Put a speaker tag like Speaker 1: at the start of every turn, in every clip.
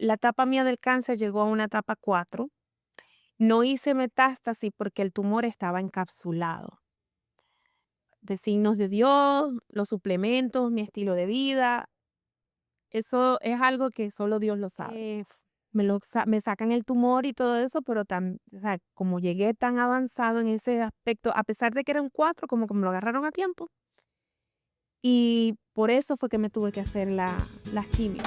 Speaker 1: la etapa mía del cáncer llegó a una etapa 4. No hice metástasis porque el tumor estaba encapsulado. De signos de Dios, los suplementos, mi estilo de vida, eso es algo que solo Dios lo sabe. Me sacan el tumor y todo eso, pero o sea, como llegué tan avanzado en ese aspecto, a pesar de que era un 4, como que me lo agarraron a tiempo. Y por eso fue que me tuve que hacer las quimios.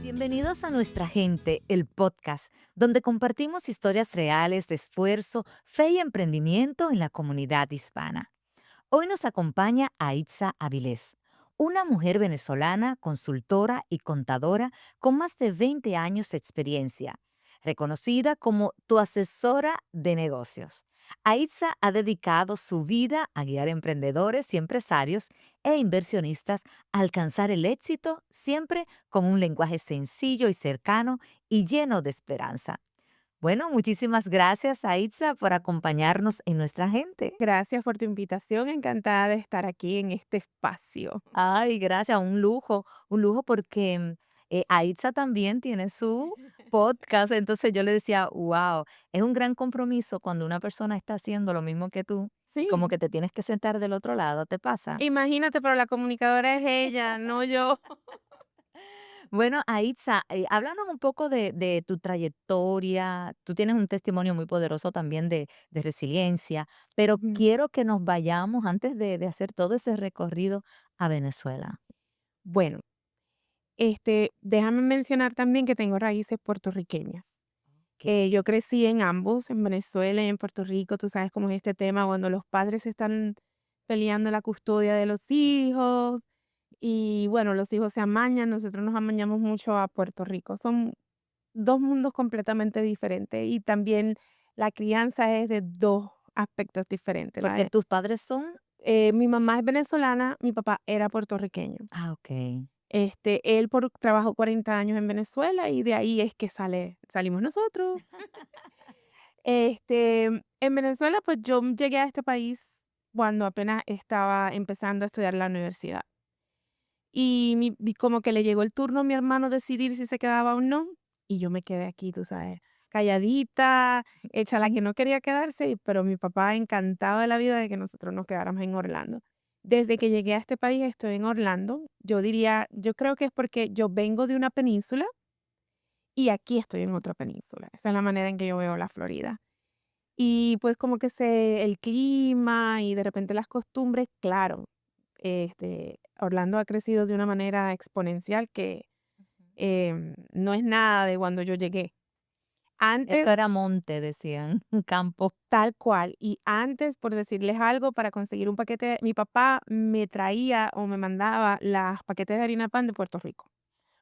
Speaker 2: Bienvenidos a Nuestra Gente, el podcast, donde compartimos historias reales de esfuerzo, fe y emprendimiento en la comunidad hispana. Hoy nos acompaña Aitza Avilés, una mujer venezolana, consultora y contadora con más de 20 años de experiencia, reconocida como tu asesora de negocios. Aitza ha dedicado su vida a guiar emprendedores y empresarios e inversionistas a alcanzar el éxito siempre con un lenguaje sencillo y cercano y lleno de esperanza. Bueno, muchísimas gracias, Aitza, por acompañarnos en Nuestra Gente.
Speaker 1: Gracias por tu invitación, encantada de estar aquí en este espacio.
Speaker 2: Ay, gracias, un lujo porque Aitza también tiene su podcast, entonces yo le decía, wow, es un gran compromiso cuando una persona está haciendo lo mismo que tú, como
Speaker 1: Sí,
Speaker 2: que te tienes que sentar del otro lado, ¿te pasa?
Speaker 1: imagínate, pero la comunicadora es ella, no yo.
Speaker 2: Bueno, Aitza, háblanos un poco de tu trayectoria. Tú tienes un testimonio muy poderoso también de resiliencia, pero
Speaker 1: Ujú.
Speaker 2: quiero que nos vayamos antes de hacer todo ese recorrido a Venezuela.
Speaker 1: Bueno, déjame mencionar también que tengo raíces puertorriqueñas. Yo crecí en ambos, en Venezuela y en Puerto Rico. Tú sabes cómo es este tema cuando los padres están peleando la custodia de los hijos y bueno, los hijos se amañan, nosotros nos amañamos mucho a Puerto Rico. Son dos mundos completamente diferentes y también la crianza es de dos aspectos diferentes.
Speaker 2: Porque tus padres son.
Speaker 1: Mi mamá es venezolana, mi papá era puertorriqueño.
Speaker 2: Ah, okey.
Speaker 1: Él trabajó 40 años en Venezuela y de ahí es que salimos nosotros. En Venezuela, pues yo llegué a este país cuando apenas estaba empezando a estudiar la universidad. Y como que le llegó el turno a mi hermano decidir si se quedaba o no. Y yo me quedé aquí, tú sabes, calladita, hecha la que no quería quedarse, pero mi papá encantado de la vida de que nosotros nos quedáramos en Orlando. Desde que llegué a este país estoy en Orlando. Yo creo que es porque yo vengo de una península y aquí estoy en otra península. Esa es la manera en que yo veo la Florida. Y pues como que el clima y de repente las costumbres, claro, Orlando ha crecido de una manera exponencial que no es nada de cuando yo llegué.
Speaker 2: Esto
Speaker 1: Antes,
Speaker 2: era monte, decían, un campo.
Speaker 1: tal cual, y antes, por decirles algo, para conseguir un paquete, mi papá me traía o me mandaba las paquetes de harina pan de Puerto Rico,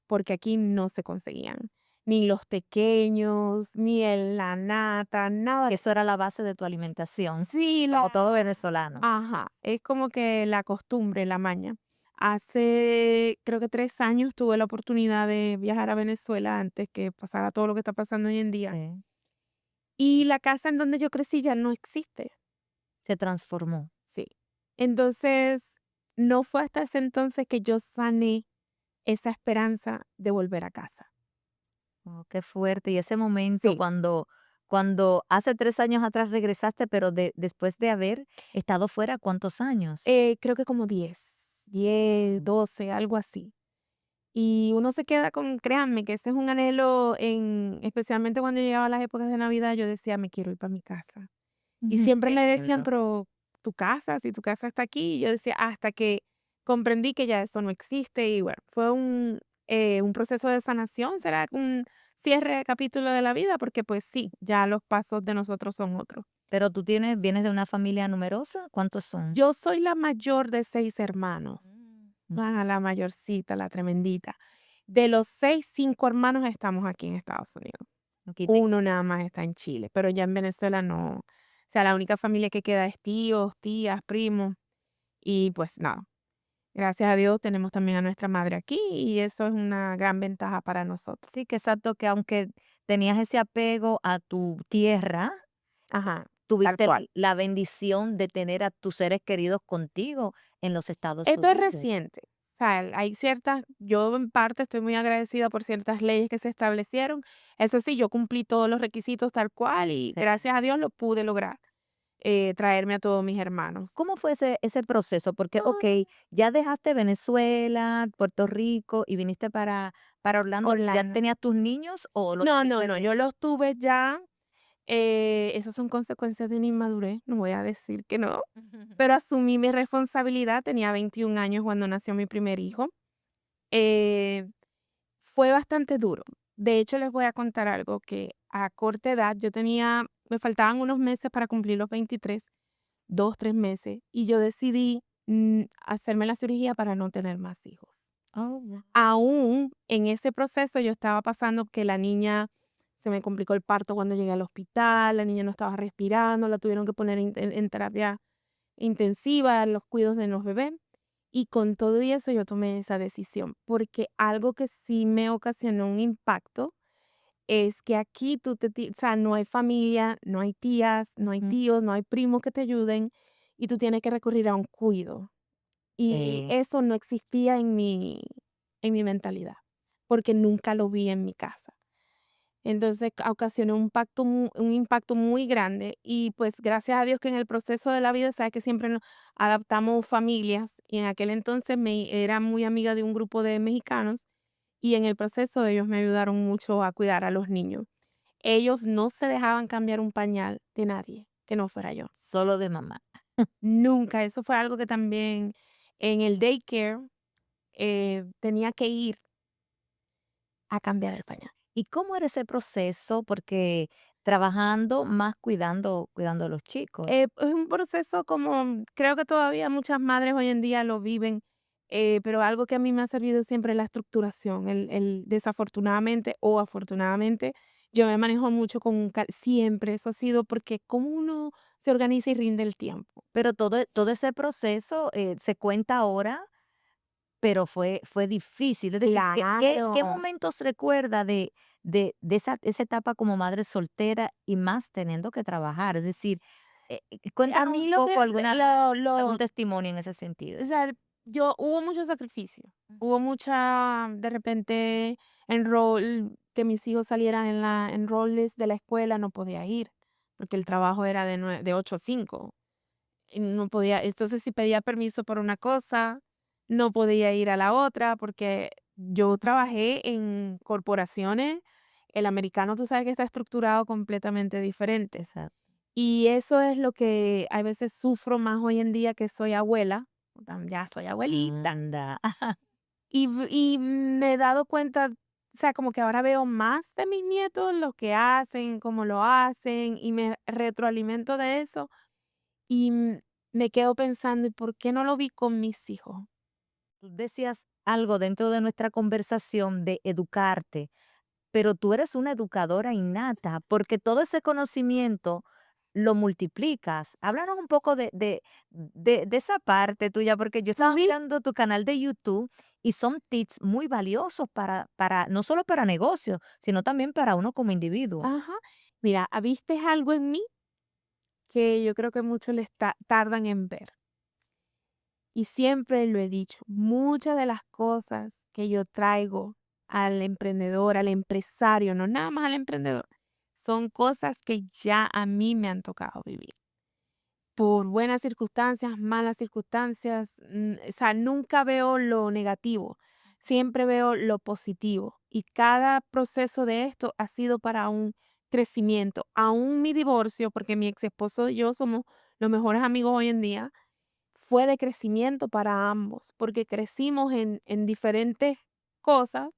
Speaker 1: porque aquí no se conseguían, ni los pequeños, ni la nata, nada
Speaker 2: Que
Speaker 1: de
Speaker 2: eso era la base de tu alimentación,
Speaker 1: sí,
Speaker 2: como todo venezolano.
Speaker 1: ajá, es como que la costumbre, la maña. Hace, creo que 3 años tuve la oportunidad de viajar a Venezuela antes que pasara todo lo que está pasando hoy en día,
Speaker 2: Sí.
Speaker 1: y la casa en donde yo crecí ya no existe,
Speaker 2: Se transformó.
Speaker 1: sí. Entonces, no fue hasta ese entonces que yo sané esa esperanza de volver a casa.
Speaker 2: Oh, qué fuerte. Y ese momento
Speaker 1: Sí,
Speaker 2: cuando hace 3 años atrás regresaste, pero después de haber estado fuera, ¿cuántos años?
Speaker 1: creo que como 10, 12, algo así. Y uno se queda con créanme que ese es un anhelo especialmente cuando llegaba las épocas de Navidad, yo decía: "Me quiero ir para mi casa". Y
Speaker 2: Ujú.
Speaker 1: siempre
Speaker 2: Qué
Speaker 1: me decían:
Speaker 2: lindo.
Speaker 1: "Pero, ¿tu casa? Si tu casa está aquí". Y yo decía hasta que comprendí que ya eso no existe y bueno, fue un proceso de sanación, será un cierre de capítulo de la vida, porque pues sí, ya los pasos de nosotros son otros.
Speaker 2: Pero tú vienes de una familia numerosa, ¿cuántos son?
Speaker 1: Yo soy la mayor de 6 hermanos.
Speaker 2: Mm.
Speaker 1: La mayorcita, la tremendita. De los 6 5 hermanos estamos aquí en Estados Unidos.
Speaker 2: Aquí te
Speaker 1: Uno nada más está en Chile, pero ya en Venezuela no. O sea, la única familia que queda es tíos, tías, primos y pues nada. Gracias a Dios tenemos también a nuestra madre aquí y eso es una gran ventaja para nosotros.
Speaker 2: Sí, que exacto, que aunque tenías ese apego a tu tierra,
Speaker 1: Ajá, tal
Speaker 2: tuviste
Speaker 1: cual.
Speaker 2: la bendición de tener a tus seres queridos contigo en los Estados
Speaker 1: Esto es
Speaker 2: Unidos.
Speaker 1: reciente. O sea, hay ciertas, yo en parte estoy muy agradecida por ciertas leyes que se establecieron. Eso sí, yo cumplí todos los requisitos tal cual y
Speaker 2: Sí.
Speaker 1: gracias a Dios lo pude lograr, traerme a todos mis hermanos.
Speaker 2: ¿Cómo fue ese proceso? Porque,
Speaker 1: Ah,
Speaker 2: okey, ya dejaste Venezuela, Puerto Rico y viniste para Orlando, ¿ya
Speaker 1: Orlando.
Speaker 2: tenías tus niños o lo
Speaker 1: No, no,
Speaker 2: tuviste
Speaker 1: no,
Speaker 2: de
Speaker 1: yo los tuve ya, esas son consecuencias de una inmadurez, no voy a decir que no, pero asumí mi responsabilidad, tenía 21 años cuando nació mi primer hijo. Eh, Fue bastante duro. De hecho, les voy a contar algo que a corta edad me faltaban unos meses para cumplir los 23, 2, 3 meses, y yo decidí, hacerme la cirugía para no tener más hijos.
Speaker 2: Oh, wow.
Speaker 1: Aún en ese proceso yo estaba pasando que la niña se me complicó el parto cuando llegué al hospital, la niña no estaba respirando, la tuvieron que poner en terapia intensiva, los cuidados de los bebés. Y con todo y eso yo tomé esa decisión, porque algo que sí me ocasionó un impacto es que aquí o sea, no hay familia, no hay tías, no hay
Speaker 2: Ujú.
Speaker 1: tíos, no hay primos que te ayuden y tú tienes que recurrir a un cuido. Y eso no existía en mi mentalidad, porque nunca lo vi en mi casa. Entonces, ocasionó un impacto muy grande y, pues, gracias a Dios que en el proceso de la vida, sabes que siempre nos adaptamos familias, y en aquel entonces me era muy amiga de un grupo de mexicanos, y en el proceso ellos me ayudaron mucho a cuidar a los niños. Ellos no se dejaban cambiar un pañal de nadie, que no fuera yo.
Speaker 2: Solo de mamá.
Speaker 1: Nunca, eso fue algo que también en el daycare, tenía que ir a cambiar el pañal.
Speaker 2: ¿Y cómo era ese proceso? Porque trabajando más cuidando a los chicos.
Speaker 1: Es un proceso como creo que todavía muchas madres hoy en día lo viven, pero algo que a mí me ha servido siempre es la estructuración. Desafortunadamente o afortunadamente, yo me manejo mucho con siempre, eso ha sido porque cómo uno se organiza y rinde el tiempo.
Speaker 2: Pero todo ese proceso, se cuenta ahora, pero fue difícil. Es decir, ¿qué
Speaker 1: Claro.
Speaker 2: momentos recuerda de esa etapa como madre soltera y más teniendo que trabajar? Es decir,
Speaker 1: A
Speaker 2: cuéntanos un
Speaker 1: mí lo
Speaker 2: poco
Speaker 1: que
Speaker 2: algún testimonio en ese sentido.
Speaker 1: o sea, hubo mucho sacrificio,
Speaker 2: Ujú.
Speaker 1: hubo mucha, de repente, que mis hijos salieran en roles de la escuela, no podía ir, porque el trabajo era de 8 a 5, y no podía, entonces, si pedía permiso por una cosa, no podía ir a la otra, porque yo trabajé en corporaciones, el americano, tú sabes que está estructurado completamente diferente,
Speaker 2: Exacto.
Speaker 1: y eso es lo que a veces sufro más hoy en día que soy abuela, ya soy abuelita,
Speaker 2: Anda.
Speaker 1: y me he dado cuenta, o sea, como que ahora veo más de mis nietos, lo que hacen, cómo lo hacen, y me retroalimento de eso, y, me quedo pensando, ¿y por qué no lo vi con mis hijos?
Speaker 2: Tú decías algo dentro de nuestra conversación de educarte, pero tú eres una educadora innata, porque todo ese conocimiento lo multiplicas. Háblanos un poco de esa parte tuya, porque yo estaba
Speaker 1: ¿Tú
Speaker 2: mirando tu canal de YouTube y son tips muy valiosos para no solo para negocios, sino también para uno como individuo.
Speaker 1: Ajá. Mira, ¿viste algo en mí que yo creo que muchos tardan en ver? Y siempre lo he dicho, muchas de las cosas que yo traigo al emprendedor, al empresario, no nada más al emprendedor, son cosas que ya a mí me han tocado vivir. Por buenas circunstancias, malas circunstancias, o sea, nunca veo lo negativo, siempre veo lo positivo. Y cada proceso de esto ha sido para un crecimiento. Aún mi divorcio, porque mi ex esposo y yo somos los mejores amigos hoy en día, fue de crecimiento para ambos, porque crecimos en diferentes cosas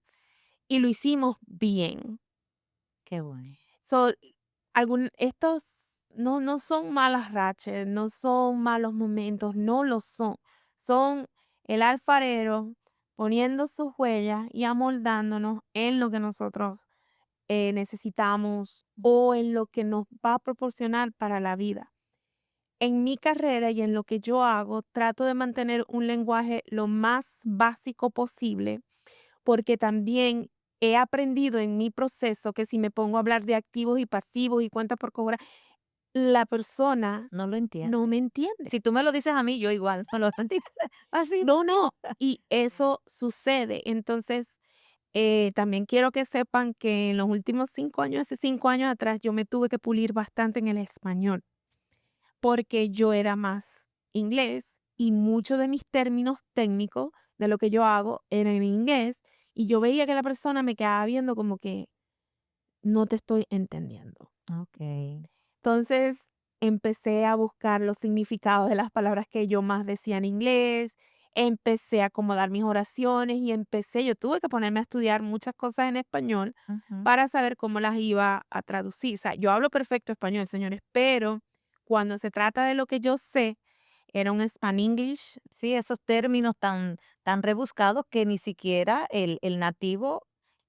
Speaker 1: y lo hicimos bien.
Speaker 2: Qué bueno.
Speaker 1: So, estos no son malas rachas, no son malos momentos, no lo son. Son el alfarero poniendo sus huellas y amoldándonos en lo que nosotros necesitamos o en lo que nos va a proporcionar para la vida. En mi carrera y en lo que yo hago, trato de mantener un lenguaje lo más básico posible, porque también he aprendido en mi proceso que si me pongo a hablar de activos y pasivos y cuentas por cobrar, la persona
Speaker 2: No lo
Speaker 1: no
Speaker 2: entiende.
Speaker 1: me entiende.
Speaker 2: Si tú me lo dices a mí, yo igual, no lo entiendo. Así.
Speaker 1: No, no, y eso sucede. Entonces, también quiero que sepan que en los últimos 5 años, hace 5 años atrás, yo me tuve que pulir bastante en el español, porque yo era más inglés y muchos de mis términos técnicos de lo que yo hago eran en inglés, y yo veía que la persona me quedaba viendo como que no te estoy entendiendo.
Speaker 2: Okey.
Speaker 1: Entonces, empecé a buscar los significados de las palabras que yo más decía en inglés, empecé a acomodar mis oraciones y yo tuve que ponerme a estudiar muchas cosas en español
Speaker 2: Ujú.
Speaker 1: para saber cómo las iba a traducir. O sea, yo hablo perfecto español, señores, pero cuando se trata de lo que yo sé, era un Spanglish.
Speaker 2: Sí, esos términos tan rebuscados que ni siquiera el nativo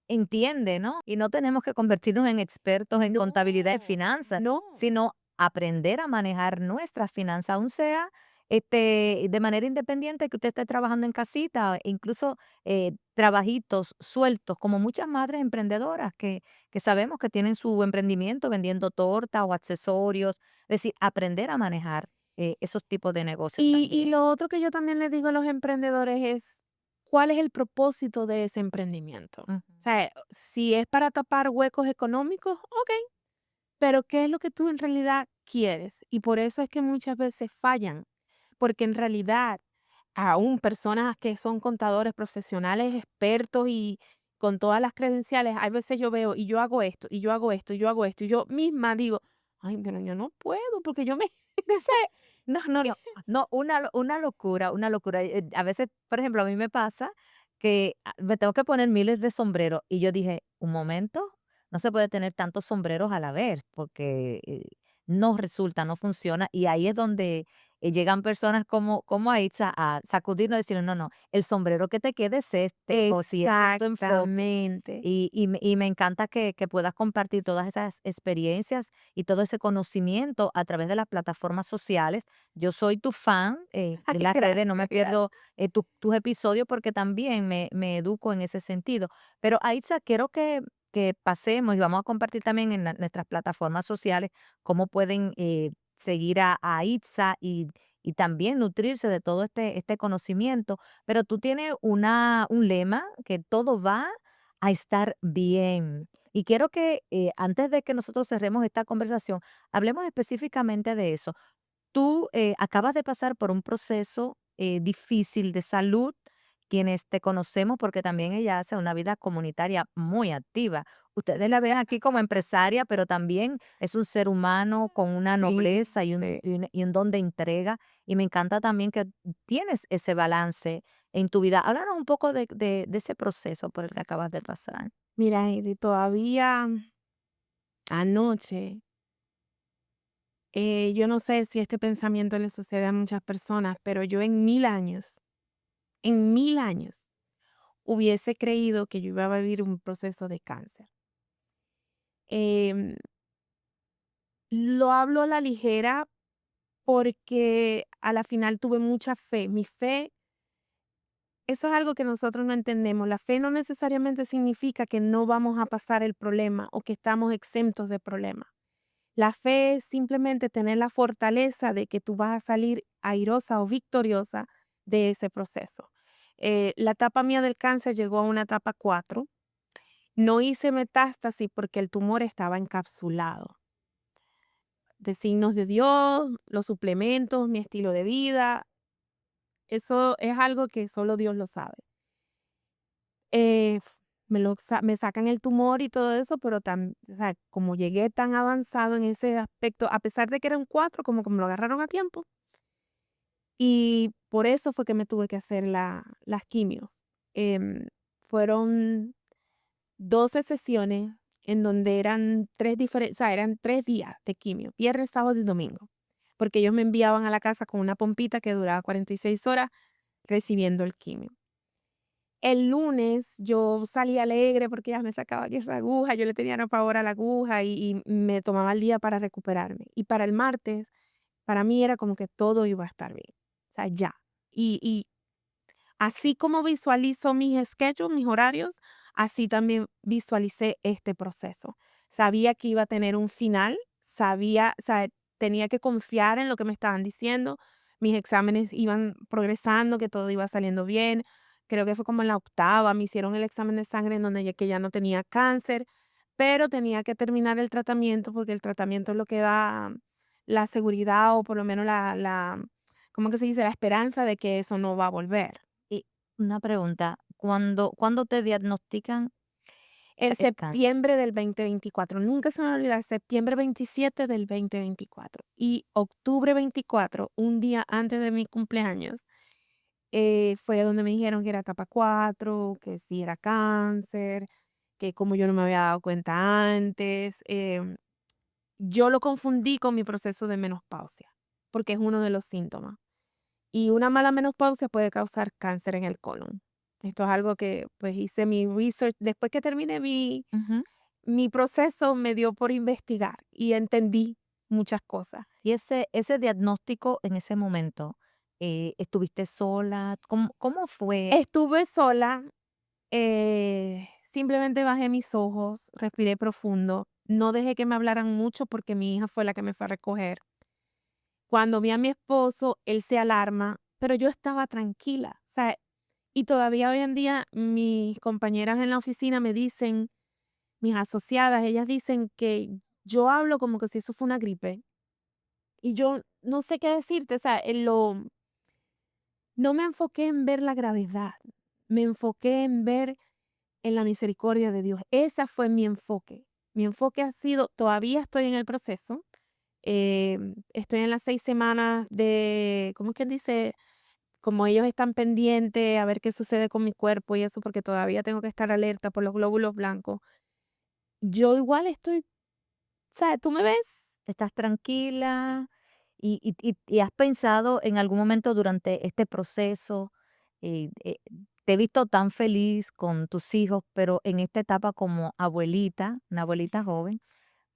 Speaker 2: entiende, ¿no? Y no tenemos que convertirnos en expertos en
Speaker 1: No,
Speaker 2: contabilidad y finanzas,
Speaker 1: no.
Speaker 2: sino aprender a manejar nuestras finanzas, aun sea, de manera independiente que usted esté trabajando en casita, e incluso, trabajitos sueltos, como muchas madres emprendedoras que sabemos que tienen su emprendimiento vendiendo torta o accesorios, es decir, aprender a manejar, esos tipos de negocios
Speaker 1: Y
Speaker 2: también.
Speaker 1: lo otro que yo también les digo a los emprendedores es, ¿cuál es el propósito de ese emprendimiento?
Speaker 2: Ujú.
Speaker 1: O sea, si es para tapar huecos económicos, okey, pero ¿qué es lo que tú en realidad quieres? Y por eso es que muchas veces fallan, porque en realidad, aún personas que son contadores profesionales, expertos y con todas las credenciales, hay veces yo veo, y yo hago esto, y yo hago esto, y yo hago esto, y yo misma digo: "Ay, pero yo no puedo, porque yo me", no sé,
Speaker 2: No, no,
Speaker 1: yo
Speaker 2: no, no, una locura, una locura. A veces, por ejemplo, a mí me pasa que me tengo que poner miles de sombreros y yo dije, un momento, no se puede tener tantos sombreros a la vez porque no resulta, no funciona. Y ahí es donde llegan personas como Aitza a sacudirnos y decir, no, no, el sombrero que te quede es este, o si ese es tu enfoque.
Speaker 1: exactamente.
Speaker 2: Y me encanta que puedas compartir todas esas experiencias y todo ese conocimiento a través de las plataformas sociales. Yo soy tu fan de
Speaker 1: Ay,
Speaker 2: las redes, no me
Speaker 1: gracias,
Speaker 2: pierdo
Speaker 1: gracias.
Speaker 2: tus episodios porque también me educo en ese sentido. Pero Aitza, quiero que pasemos y vamos a compartir también en nuestras plataformas sociales cómo pueden seguir a Aitza y también nutrirse de todo este conocimiento. Pero tú tienes un lema que todo va a estar bien. Y quiero que antes de que nosotros cerremos esta conversación, hablemos específicamente de eso. Tú acabas de pasar por un proceso difícil de salud, quienes te conocemos porque también ella hace una vida comunitaria muy activa. Ustedes la ven aquí como empresaria, pero también es un ser humano con una
Speaker 1: Sí,
Speaker 2: nobleza y un,
Speaker 1: sí.
Speaker 2: y un, y un don de entrega. Y me encanta también que tienes ese balance en tu vida. Háblanos un poco de ese proceso por el que acabas de pasar.
Speaker 1: Mira, Heidi, todavía anoche, yo no sé si este pensamiento le sucede a muchas personas, pero yo en 1000 años, hubiese creído que yo iba a vivir un proceso de cáncer. Em, lo hablo a la ligera porque a la final tuve mucha fe. Mi fe, eso es algo que nosotros no entendemos. La fe no necesariamente significa que no vamos a pasar el problema o que estamos exentos de problemas. La fe es simplemente tener la fortaleza de que tú vas a salir airosa o victoriosa de ese proceso. La etapa mía del cáncer llegó a una etapa 4. No hice metástasis porque el tumor estaba encapsulado. Designios de Dios, los suplementos, mi estilo de vida, eso es algo que solo Dios lo sabe. Me sacan el tumor y todo eso, pero o sea, como llegué tan avanzado en ese aspecto, a pesar de que era un 4, como que me lo agarraron a tiempo, y por eso fue que me tuve que hacer las quimios. Fueron 12 sesiones en donde eran 3 diferentes, o sea, eran 3 días de quimio, viernes, sábado y domingo, porque ellos me enviaban a la casa con una pompita que duraba 46 horas recibiendo el quimio. El lunes yo salí alegre porque ya me sacaban esa aguja, yo le tenía pavor a la aguja y me tomaba el día para recuperarme. Y para el martes Para mí era como que todo iba a estar bien, o sea, ya. Y así como visualizo mis schedules, mis horarios, así también visualicé este proceso. Sabía que iba a tener un final, sabía, o sea, tenía que confiar en lo que me estaban diciendo. Mis exámenes iban progresando, que todo iba saliendo bien. Creo que fue como en la octava, me hicieron el examen de sangre en donde ya que ya no tenía cáncer, pero tenía que terminar el tratamiento porque el tratamiento es lo que da la seguridad o por lo menos ¿cómo que se dice? La esperanza de que eso no va a volver.
Speaker 2: Y una pregunta, ¿cuándo te diagnostican
Speaker 1: En
Speaker 2: el cáncer?
Speaker 1: septiembre del 2024, nunca se me va a olvidar, septiembre 27 del 2024 y octubre 24, un día antes de mi cumpleaños, fue donde me dijeron que era etapa 4, que sí era cáncer, que como yo no me había dado cuenta antes, yo lo confundí con mi proceso de menopausia, porque es uno de los síntomas. Y una mala menopausia puede causar cáncer en el colon. Esto es algo que, pues, hice mi research. Después que terminé
Speaker 2: Ujú.
Speaker 1: mi proceso, me dio por investigar y entendí muchas cosas.
Speaker 2: Y ese diagnóstico en ese momento, ¿estuviste sola? ¿Cómo fue?
Speaker 1: Estuve sola, simplemente bajé mis ojos, respiré profundo, no dejé que me hablaran mucho porque mi hija fue la que me fue a recoger. Cuando vi a mi esposo, él se alarma, pero yo estaba tranquila, o sea, y todavía hoy en día mis compañeras en la oficina me dicen, mis asociadas, ellas dicen que yo hablo como que si eso fue una gripe y yo no sé qué decirte, o sea, no me enfoqué en ver la gravedad, me enfoqué en ver en la misericordia de Dios. Ese fue mi enfoque. Mi enfoque ha sido, todavía estoy en el proceso, estoy en las 6 semanas de, ¿cómo es que dice? Como ellos están pendientes a ver qué sucede con mi cuerpo y eso, porque todavía tengo que estar alerta por los glóbulos blancos. Yo igual estoy, o sea, tú me ves.
Speaker 2: ¿Estás tranquila? ¿Y has pensado en algún momento durante este proceso, te he visto tan feliz con tus hijos, pero en esta etapa como abuelita, una abuelita joven,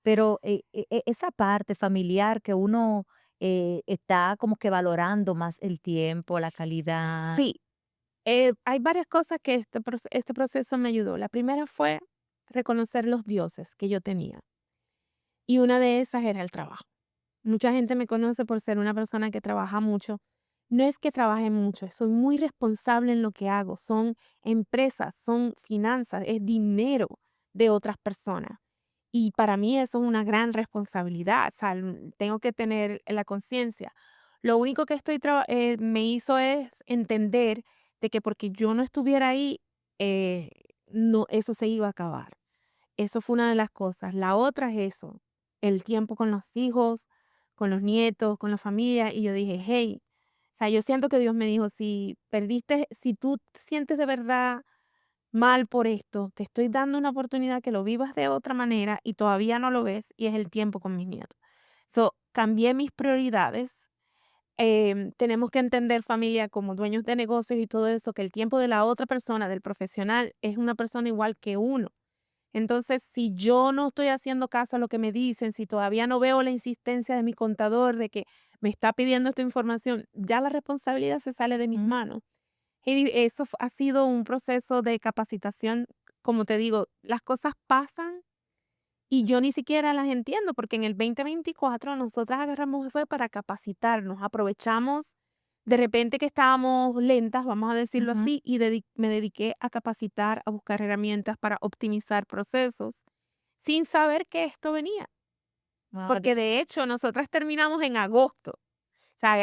Speaker 2: pero esa parte familiar que uno está como que valorando más el tiempo, la calidad?
Speaker 1: Sí, hay varias cosas que este proceso me ayudó. La primera fue reconocer los dioses que yo tenía y una de esas era el trabajo. Mucha gente me conoce por ser una persona que trabaja mucho. No es que trabaje mucho, soy muy responsable en lo que hago. Son empresas, son finanzas, es dinero de otras personas. Y para mí eso es una gran responsabilidad. O sea, tengo que tener la conciencia. Lo único que me hizo es entender de que porque yo no estuviera ahí, eh, no, eso se iba a acabar. Eso fue una de las cosas. La otra es eso, el tiempo con los hijos, con los nietos, con la familia. Y yo dije, hey, o sea, yo siento que Dios me dijo, si perdiste, si tú te sientes de verdad mal por esto, te estoy dando una oportunidad que lo vivas de otra manera y todavía no lo ves y es el tiempo con mis nietos. So, cambié mis prioridades. Tenemos que entender familia como dueños de negocios y todo eso, que el tiempo de la otra persona, del profesional, es una persona igual que uno. Entonces, si yo no estoy haciendo caso a lo que me dicen, si todavía no veo la insistencia de mi contador de que me está pidiendo esta información, ya la responsabilidad se sale de mis
Speaker 2: ¿Mm?
Speaker 1: manos. Y eso ha sido un proceso de capacitación, como te digo, las cosas pasan y yo ni siquiera las entiendo, porque en el 2024 nosotras agarramos fue para capacitarnos, aprovechamos de repente que estábamos lentas, vamos a decirlo
Speaker 2: Ujú.
Speaker 1: así, y me dediqué a capacitar, a buscar herramientas para optimizar procesos, sin saber que esto venía,
Speaker 2: Wow,
Speaker 1: porque de hecho nosotras terminamos en agosto. O sea,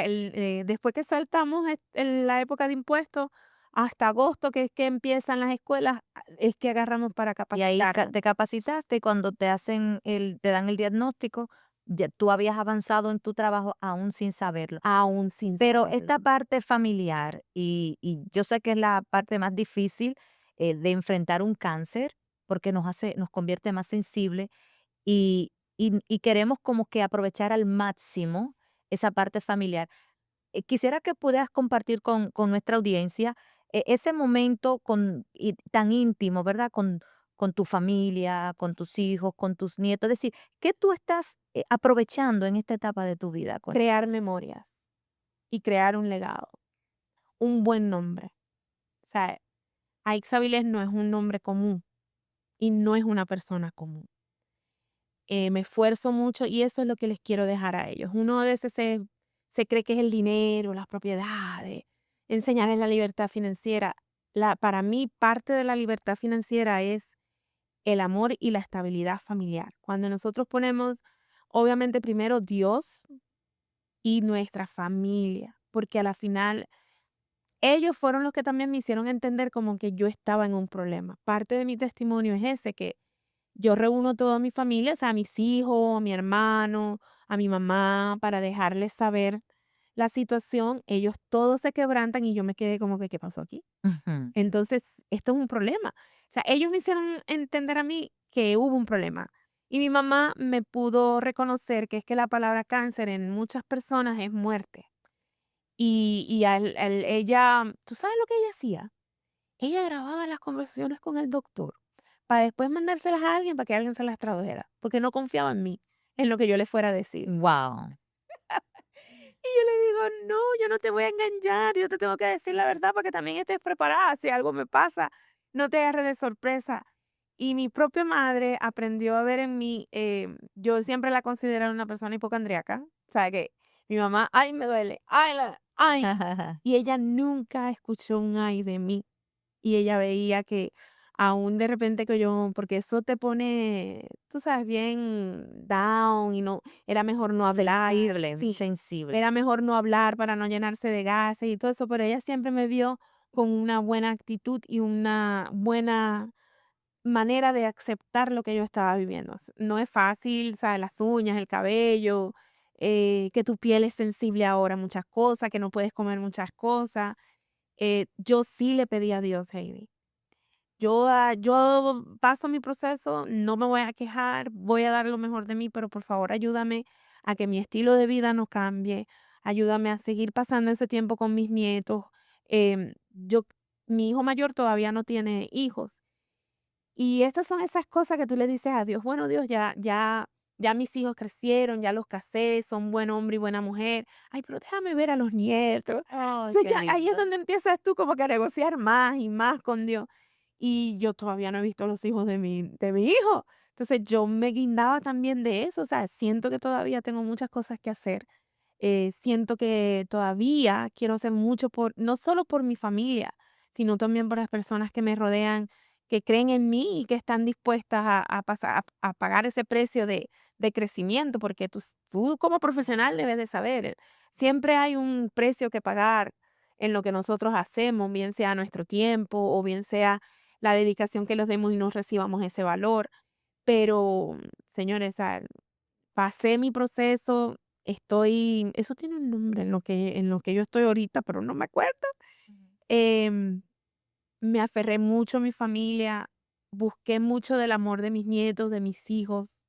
Speaker 1: después que saltamos en la época de impuestos, hasta agosto, que es que empiezan las escuelas, es que agarramos para
Speaker 2: y ahí
Speaker 1: capacitarnos.
Speaker 2: te capacitaste y cuando te dan el diagnóstico, ya tú habías avanzado en tu trabajo aún sin saberlo.
Speaker 1: Aún sin
Speaker 2: Pero
Speaker 1: saberlo.
Speaker 2: esta parte familiar, y yo sé que es la parte más difícil de enfrentar un cáncer, porque nos convierte más sensible y queremos como que aprovechar al máximo esa parte familiar. Quisiera que pudieras compartir con nuestra audiencia ese momento tan íntimo, ¿verdad? con tu familia, con tus hijos, con tus nietos? Es decir, ¿qué tú estás aprovechando en esta etapa de tu vida con
Speaker 1: Crear
Speaker 2: ellos?
Speaker 1: memorias y crear un legado, un buen nombre. O sea, Aixa Vilés no es un nombre común y no es una persona común. Me esfuerzo mucho y eso es lo que les quiero dejar a ellos. Uno a veces se cree que es el dinero, las propiedades, enseñarles la libertad financiera. Para mí, parte de la libertad financiera es el amor y la estabilidad familiar. Cuando nosotros ponemos, obviamente, primero Dios y nuestra familia, porque a la final ellos fueron los que también me hicieron entender como que yo estaba en un problema. Parte de mi testimonio es ese, que yo reúno toda mi familia, o sea, a mis hijos, a mi hermano, a mi mamá, para dejarles saber la situación. Ellos todos se quebrantan y yo me quedé como que, ¿qué pasó aquí?
Speaker 2: Ujú.
Speaker 1: Entonces, esto es un problema. O sea, ellos me hicieron entender a mí que hubo un problema. Y mi mamá me pudo reconocer que es que la palabra cáncer en muchas personas es muerte. Ella, ¿tú sabes lo que ella hacía? Ella grababa las conversaciones con el doctor para después mandárselas a alguien para que alguien se las tradujera, porque no confiaba en mí, en lo que yo le fuera a decir.
Speaker 2: Wow.
Speaker 1: Y yo le digo, no, yo no te voy a engañar, yo te tengo que decir la verdad para que también estés preparada. Si algo me pasa, no te agarre de sorpresa. Y mi propia madre aprendió a ver en mí, yo siempre la consideré una persona hipocondríaca, o sea, que mi mamá, ay, me duele, ay, ay, y ella nunca escuchó un ay de mí. Y ella veía que aún de repente que yo porque eso te pone, tú sabes, bien down y no era mejor no hablar.
Speaker 2: Sensible,
Speaker 1: Sí,
Speaker 2: sensible.
Speaker 1: era mejor no hablar para no llenarse de gases y todo eso, pero ella siempre me vio con una buena actitud y una buena manera de aceptar lo que yo estaba viviendo. No es fácil, ¿sabes? Las uñas, el cabello, que tu piel es sensible ahora a muchas cosas, que no puedes comer muchas cosas. Yo sí le pedí a Dios, Heidi. Yo paso mi proceso, no me voy a quejar, voy a dar lo mejor de mí, pero por favor ayúdame a que mi estilo de vida no cambie, ayúdame a seguir pasando ese tiempo con mis nietos. Yo, mi hijo mayor todavía no tiene hijos y estas son esas cosas que tú le dices a Dios, bueno Dios, ya mis hijos crecieron, ya los casé, son buen hombre y buena mujer. Ay, pero déjame ver a los nietos.
Speaker 2: Ay,
Speaker 1: Entonces
Speaker 2: qué
Speaker 1: ya ahí es
Speaker 2: lindo.
Speaker 1: donde empiezas tú como que a negociar más y más con Dios. Y yo todavía no he visto los hijos de mi hijo. Entonces yo me guindaba también de eso. O sea, siento que todavía tengo muchas cosas que hacer. Siento que todavía quiero hacer mucho no solo por mi familia, sino también por las personas que me rodean, que creen en mí y que están dispuestas a pasar, a pagar ese precio de crecimiento, porque tú como profesional debes de saber, siempre hay un precio que pagar en lo que nosotros hacemos, bien sea nuestro tiempo o bien sea la dedicación que los demos y no recibamos ese valor. Pero, señores, pasé mi proceso, eso tiene un nombre en lo que yo estoy ahorita, pero no me acuerdo. Em, Me aferré mucho a mi familia, busqué mucho del amor de mis nietos, de mis hijos.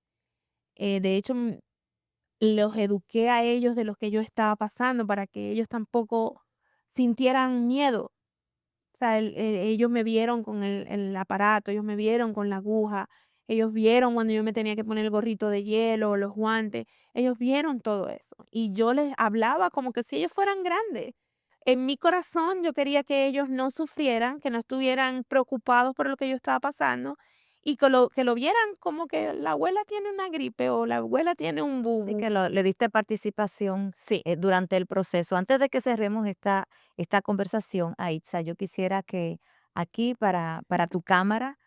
Speaker 1: De hecho, los eduqué a ellos de lo que yo estaba pasando para que ellos tampoco sintieran miedo. O sea, ellos me vieron con el aparato, ellos me vieron con la aguja, ellos vieron cuando yo me tenía que poner el gorrito de hielo, los guantes, ellos vieron todo eso. Y yo les hablaba como que si ellos fueran grandes. En mi corazón yo quería que ellos no sufrieran, que no estuvieran preocupados por lo que yo estaba pasando y que lo vieran como que la abuela tiene una gripe o la abuela tiene un
Speaker 2: Sí
Speaker 1: bubu.
Speaker 2: que le diste participación
Speaker 1: Sí,
Speaker 2: durante el proceso. Antes de que cerremos esta conversación, Aitza, yo quisiera que aquí para tu cámara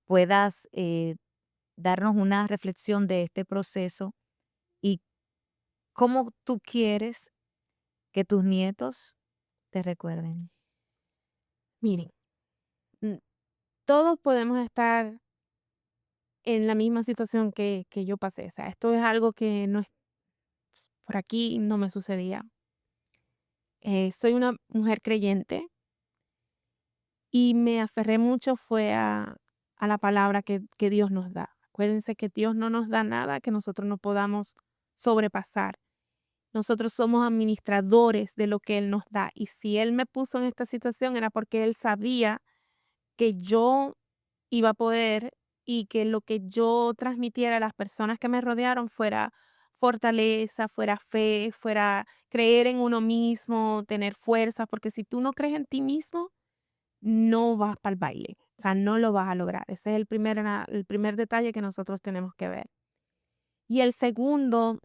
Speaker 2: puedas darnos una reflexión de este proceso y cómo tú quieres que tus nietos te recuerden.
Speaker 1: miren, mm, todos podemos estar en la misma situación que yo pasé. O sea, esto es algo que no es por aquí, no me sucedía. Soy una mujer creyente y me aferré mucho fue a la palabra que Dios nos da. Acuérdense que Dios no nos da nada que nosotros no podamos sobrepasar. Nosotros somos administradores de lo que Él nos da. Y si Él me puso en esta situación era porque Él sabía que yo iba a poder y que lo que yo transmitiera a las personas que me rodearon fuera fortaleza, fuera fe, fuera creer en uno mismo, tener fuerza, porque si tú no crees en ti mismo, no vas para el baile, o sea, no lo vas a lograr. Ese es el primer detalle que nosotros tenemos que ver. Y el segundo,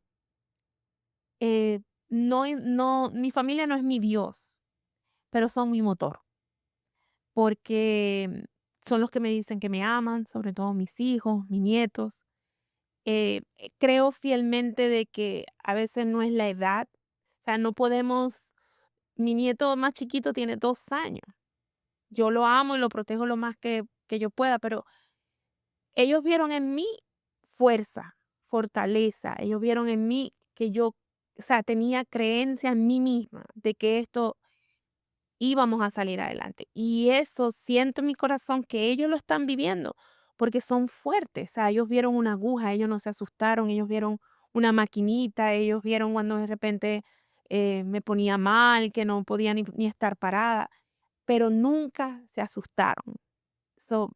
Speaker 1: eh, mi familia no es mi Dios, pero son mi motor, porque son los que me dicen que me aman, sobre todo mis hijos, mis nietos. Creo fielmente de que a veces no es la edad, o sea, no podemos, mi nieto más chiquito tiene 2 años. Yo lo amo y lo protejo lo más que yo pueda, pero ellos vieron en mí fuerza, fortaleza, ellos vieron en mí que yo, o sea, tenía creencia en mí misma de que esto íbamos a salir adelante. Y eso siento en mi corazón que ellos lo están viviendo porque son fuertes. O sea, ellos vieron una aguja, ellos no se asustaron, ellos vieron una maquinita, ellos vieron cuando de repente me ponía mal, que no podía ni estar parada, pero nunca se asustaron. So,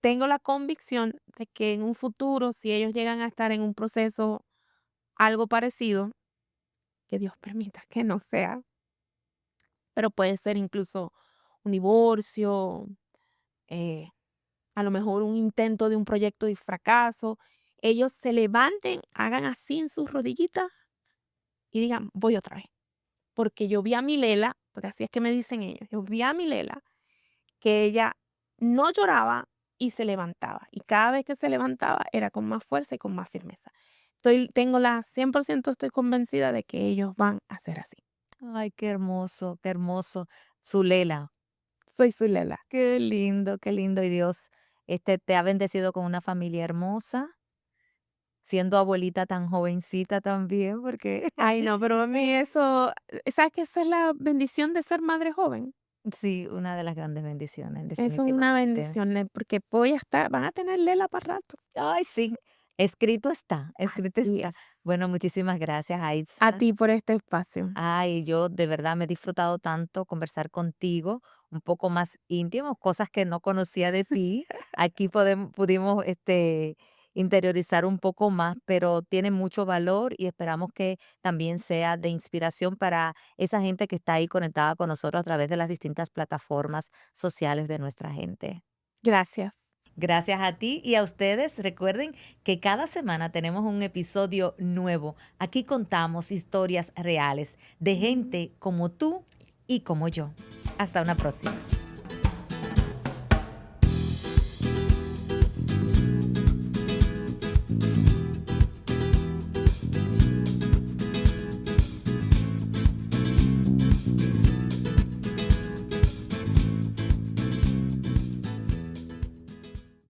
Speaker 1: tengo la convicción de que en un futuro, si ellos llegan a estar en un proceso algo parecido, que Dios permita que no sea, pero puede ser incluso un divorcio, eh, a lo mejor un intento de un proyecto y fracaso, ellos se levanten, hagan así en sus rodillitas y digan, voy otra vez. Porque yo vi a Milela, porque así es que me dicen ellos, yo vi a Milela que ella no lloraba y se levantaba. Y cada vez que se levantaba era con más fuerza y con más firmeza. Tengo la 100% estoy convencida de que ellos van a ser así.
Speaker 2: Ay, qué hermoso, qué hermoso. Zulela,
Speaker 1: Soy su Lela.
Speaker 2: qué lindo, qué lindo. Y Dios, te ha bendecido con una familia hermosa, siendo abuelita tan jovencita también, porque
Speaker 1: Ay, no, pero a mí eso, ¿sabes que esa es la bendición de ser madre joven?
Speaker 2: sí, una de las grandes bendiciones,
Speaker 1: Eso es una
Speaker 2: definitivamente.
Speaker 1: bendición, porque voy a estar van a tener Lela para rato.
Speaker 2: Ay, sí, escrito está, escrito
Speaker 1: Así
Speaker 2: está.
Speaker 1: es.
Speaker 2: Bueno, muchísimas gracias,
Speaker 1: A
Speaker 2: Aitza.
Speaker 1: ti por este espacio.
Speaker 2: Ay, yo de verdad me he disfrutado tanto conversar contigo, un poco más íntimo, cosas que no conocía de ti. Aquí pudimos interiorizar un poco más, pero tiene mucho valor y esperamos que también sea de inspiración para esa gente que está ahí conectada con nosotros a través de las distintas plataformas sociales de nuestra gente.
Speaker 1: Gracias.
Speaker 2: Gracias a ti y a ustedes. Recuerden que cada semana tenemos un episodio nuevo. Aquí contamos historias reales de gente como tú y como yo. Hasta una próxima.